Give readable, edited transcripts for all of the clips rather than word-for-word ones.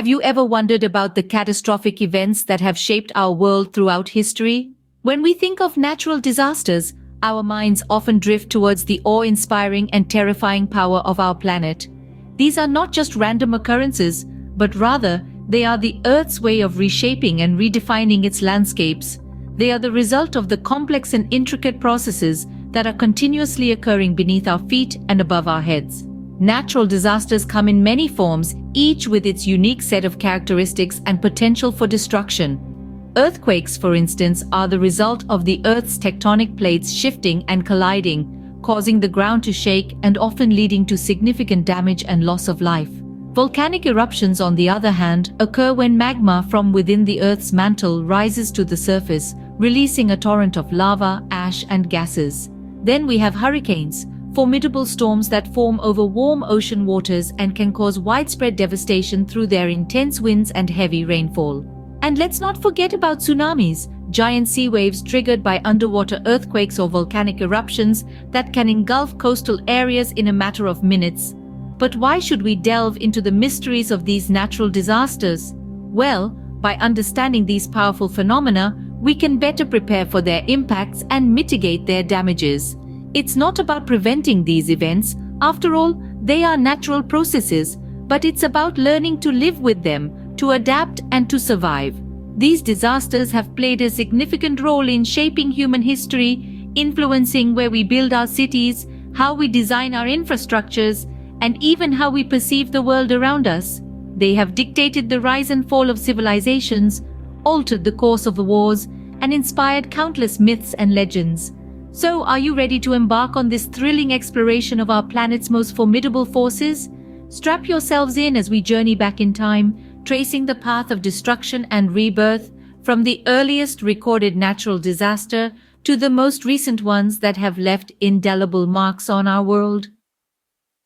Have you ever wondered about the catastrophic events that have shaped our world throughout history? When we think of natural disasters, our minds often drift towards the awe-inspiring and terrifying power of our planet. These are not just random occurrences, but rather, they are the Earth's way of reshaping and redefining its landscapes. They are the result of the complex and intricate processes that are continuously occurring beneath our feet and above our heads. Natural disasters come in many forms, each with its unique set of characteristics and potential for destruction. Earthquakes, for instance, are the result of the Earth's tectonic plates shifting and colliding, causing the ground to shake and often leading to significant damage and loss of life. Volcanic eruptions, on the other hand, occur when magma from within the Earth's mantle rises to the surface, releasing a torrent of lava, ash, and gases. Then we have hurricanes, formidable storms that form over warm ocean waters and can cause widespread devastation through their intense winds and heavy rainfall. And let's not forget about tsunamis, giant sea waves triggered by underwater earthquakes or volcanic eruptions that can engulf coastal areas in a matter of minutes. But why should we delve into the mysteries of these natural disasters? Well, by understanding these powerful phenomena, we can better prepare for their impacts and mitigate their damages. It's not about preventing these events. After all, they are natural processes, but it's about learning to live with them, to adapt and to survive. These disasters have played a significant role in shaping human history, influencing where we build our cities, how we design our infrastructures, and even how we perceive the world around us. They have dictated the rise and fall of civilizations, altered the course of the wars, and inspired countless myths and legends. So, are you ready to embark on this thrilling exploration of our planet's most formidable forces? Strap yourselves in as we journey back in time, tracing the path of destruction and rebirth, from the earliest recorded natural disaster to the most recent ones that have left indelible marks on our world.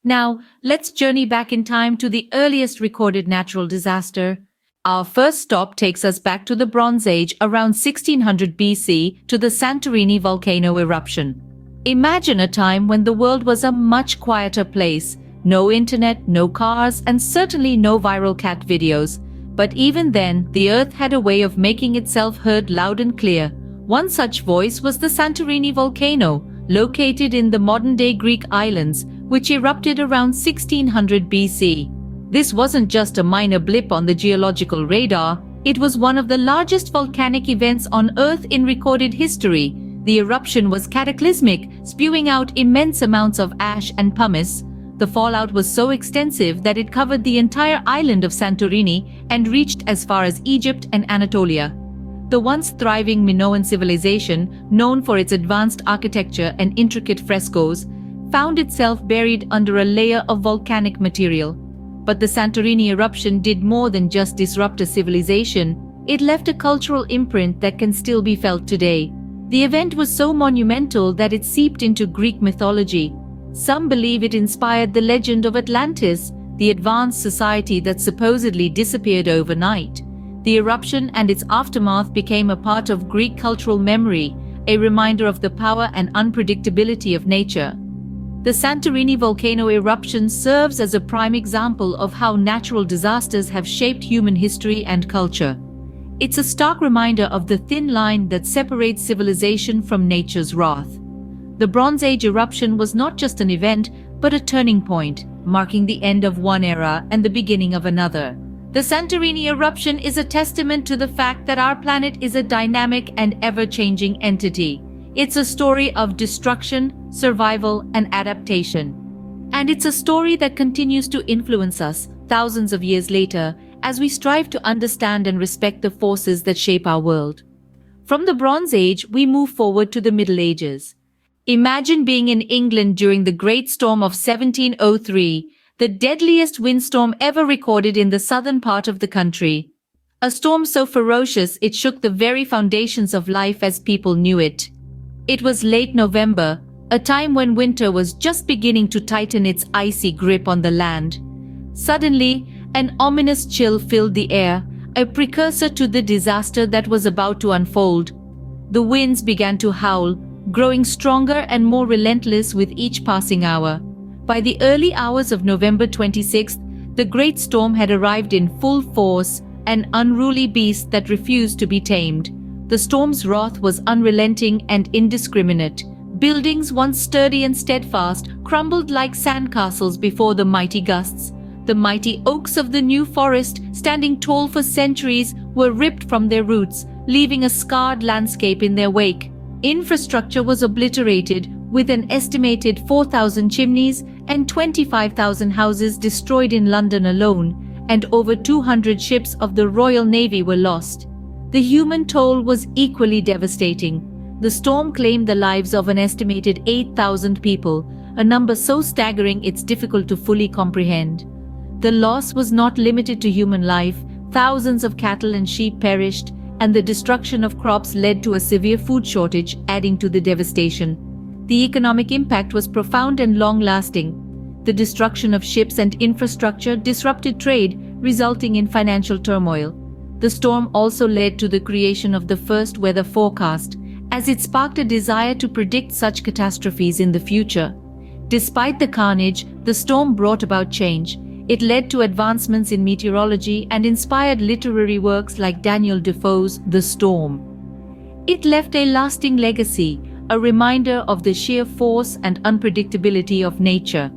Now, let's journey back in time to the earliest recorded natural disaster. Our first stop takes us back to the Bronze Age around 1600 BC to the Santorini volcano eruption. Imagine a time when the world was a much quieter place. No internet, no cars, and certainly no viral cat videos. But even then, the Earth had a way of making itself heard loud and clear. One such voice was the Santorini volcano, located in the modern-day Greek islands, which erupted around 1600 BC. This wasn't just a minor blip on the geological radar, it was one of the largest volcanic events on Earth in recorded history. The eruption was cataclysmic, spewing out immense amounts of ash and pumice. The fallout was so extensive that it covered the entire island of Santorini and reached as far as Egypt and Anatolia. The once thriving Minoan civilization, known for its advanced architecture and intricate frescoes, found itself buried under a layer of volcanic material. But the Santorini eruption did more than just disrupt a civilization. It left a cultural imprint that can still be felt today. The event was so monumental that it seeped into Greek mythology. Some believe it inspired the legend of Atlantis, the advanced society that supposedly disappeared overnight. The eruption and its aftermath became a part of Greek cultural memory, a reminder of the power and unpredictability of nature. The Santorini volcano eruption serves as a prime example of how natural disasters have shaped human history and culture. It's a stark reminder of the thin line that separates civilization from nature's wrath. The Bronze Age eruption was not just an event, but a turning point, marking the end of one era and the beginning of another. The Santorini eruption is a testament to the fact that our planet is a dynamic and ever-changing entity. It's a story of destruction, survival, and adaptation. And it's a story that continues to influence us thousands of years later as we strive to understand and respect the forces that shape our world. From the Bronze Age, we move forward to the Middle Ages. Imagine being in England during the Great Storm of 1703, the deadliest windstorm ever recorded in the southern part of the country. A storm so ferocious it shook the very foundations of life as people knew it. It was late November, a time when winter was just beginning to tighten its icy grip on the land. Suddenly, an ominous chill filled the air, a precursor to the disaster that was about to unfold. The winds began to howl, growing stronger and more relentless with each passing hour. By the early hours of November 26th, The great storm had arrived in full force, an unruly beast that refused to be tamed. The storm's wrath was unrelenting and indiscriminate. Buildings once sturdy and steadfast crumbled like sandcastles before the mighty gusts. The mighty oaks of the New Forest, standing tall for centuries, were ripped from their roots, leaving a scarred landscape in their wake. Infrastructure was obliterated, with an estimated 4,000 chimneys and 25,000 houses destroyed in London alone, and over 200 ships of the Royal Navy were lost. The human toll was equally devastating. The storm claimed the lives of an estimated 8,000 people, a number so staggering it's difficult to fully comprehend. The loss was not limited to human life. Thousands of cattle and sheep perished, and the destruction of crops led to a severe food shortage, adding to the devastation. The economic impact was profound and long-lasting. The destruction of ships and infrastructure disrupted trade, resulting in financial turmoil. The storm also led to the creation of the first weather forecast, as it sparked a desire to predict such catastrophes in the future. Despite the carnage, the storm brought about change. It led to advancements in meteorology and inspired literary works like Daniel Defoe's The Storm. It left a lasting legacy, a reminder of the sheer force and unpredictability of nature.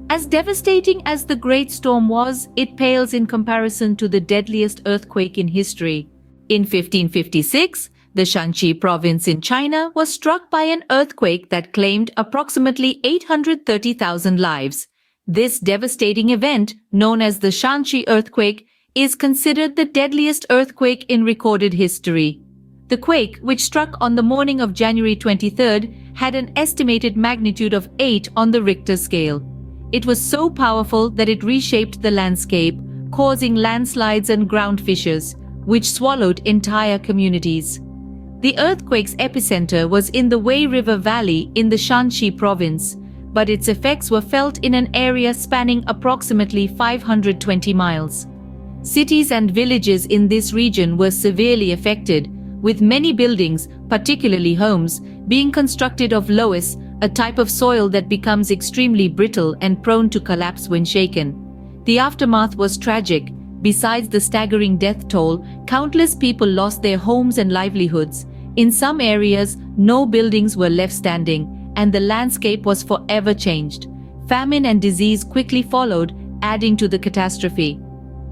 As devastating as the Great Storm was, it pales in comparison to the deadliest earthquake in history. In 1556, the Shaanxi province in China was struck by an earthquake that claimed approximately 830,000 lives. This devastating event, known as the Shaanxi Earthquake, is considered the deadliest earthquake in recorded history. The quake, which struck on the morning of January 23rd, had an estimated magnitude of 8 on the Richter scale. It was so powerful that it reshaped the landscape, causing landslides and ground fissures, which swallowed entire communities. The earthquake's epicenter was in the Wei River Valley in the Shaanxi province, but its effects were felt in an area spanning approximately 520 miles. Cities and villages in this region were severely affected, with many buildings, particularly homes, being constructed of loess, a type of soil that becomes extremely brittle and prone to collapse when shaken. The aftermath was tragic. Besides the staggering death toll, countless people lost their homes and livelihoods. In some areas, no buildings were left standing, and the landscape was forever changed. Famine and disease quickly followed, adding to the catastrophe.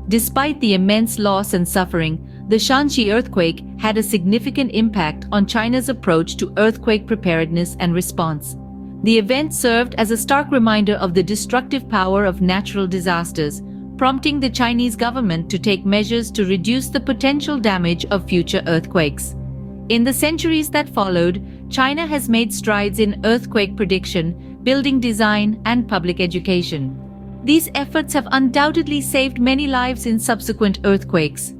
Despite the immense loss and suffering, the Shaanxi earthquake had a significant impact on China's approach to earthquake preparedness and response. The event served as a stark reminder of the destructive power of natural disasters, prompting the Chinese government to take measures to reduce the potential damage of future earthquakes. In the centuries that followed, China has made strides in earthquake prediction, building design, and public education. These efforts have undoubtedly saved many lives in subsequent earthquakes.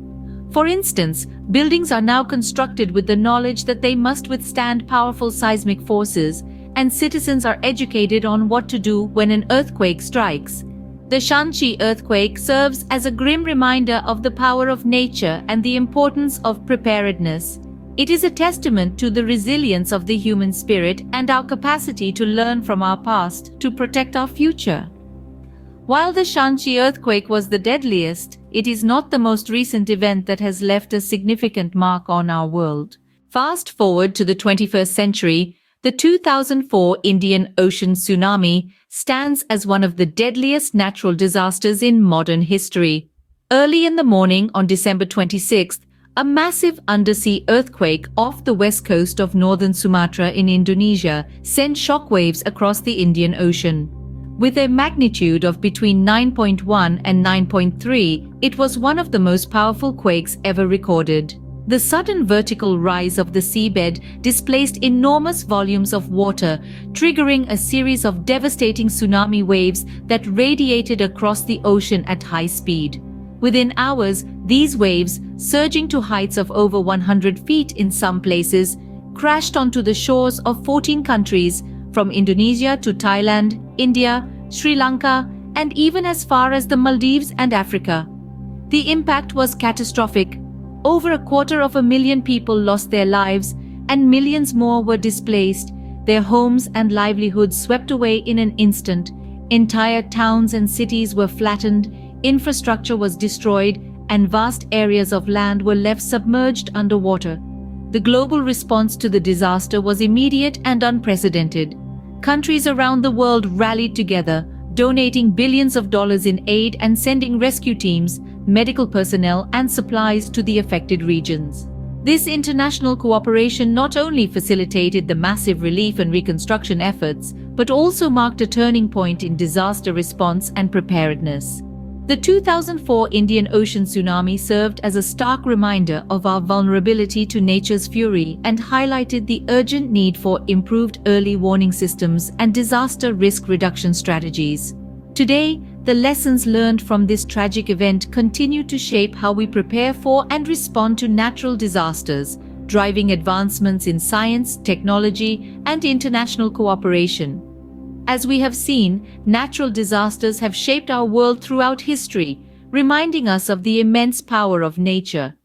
For instance, buildings are now constructed with the knowledge that they must withstand powerful seismic forces, and citizens are educated on what to do when an earthquake strikes. The Shaanxi earthquake serves as a grim reminder of the power of nature and the importance of preparedness. It is a testament to the resilience of the human spirit and our capacity to learn from our past to protect our future. While the Shaanxi earthquake was the deadliest, it is not the most recent event that has left a significant mark on our world. Fast forward to the 21st century, the 2004 Indian Ocean tsunami stands as one of the deadliest natural disasters in modern history. Early in the morning on December 26th, a massive undersea earthquake off the west coast of northern Sumatra in Indonesia sent shockwaves across the Indian Ocean. With a magnitude of between 9.1 and 9.3, it was one of the most powerful quakes ever recorded. The sudden vertical rise of the seabed displaced enormous volumes of water, triggering a series of devastating tsunami waves that radiated across the ocean at high speed. Within hours, these waves, surging to heights of over 100 feet in some places, crashed onto the shores of 14 countries, from Indonesia to Thailand, India, Sri Lanka, and even as far as the Maldives and Africa. The impact was catastrophic. Over 250,000 people lost their lives, and millions more were displaced, their homes and livelihoods swept away in an instant. Entire towns and cities were flattened, infrastructure was destroyed, and vast areas of land were left submerged underwater. The global response to the disaster was immediate and unprecedented. Countries around the world rallied together, donating billions of dollars in aid and sending rescue teams, medical personnel, and supplies to the affected regions. This international cooperation not only facilitated the massive relief and reconstruction efforts, but also marked a turning point in disaster response and preparedness. The 2004 Indian Ocean tsunami served as a stark reminder of our vulnerability to nature's fury and highlighted the urgent need for improved early warning systems and disaster risk reduction strategies. Today, the lessons learned from this tragic event continue to shape how we prepare for and respond to natural disasters, driving advancements in science, technology, and international cooperation. As we have seen, natural disasters have shaped our world throughout history, reminding us of the immense power of nature.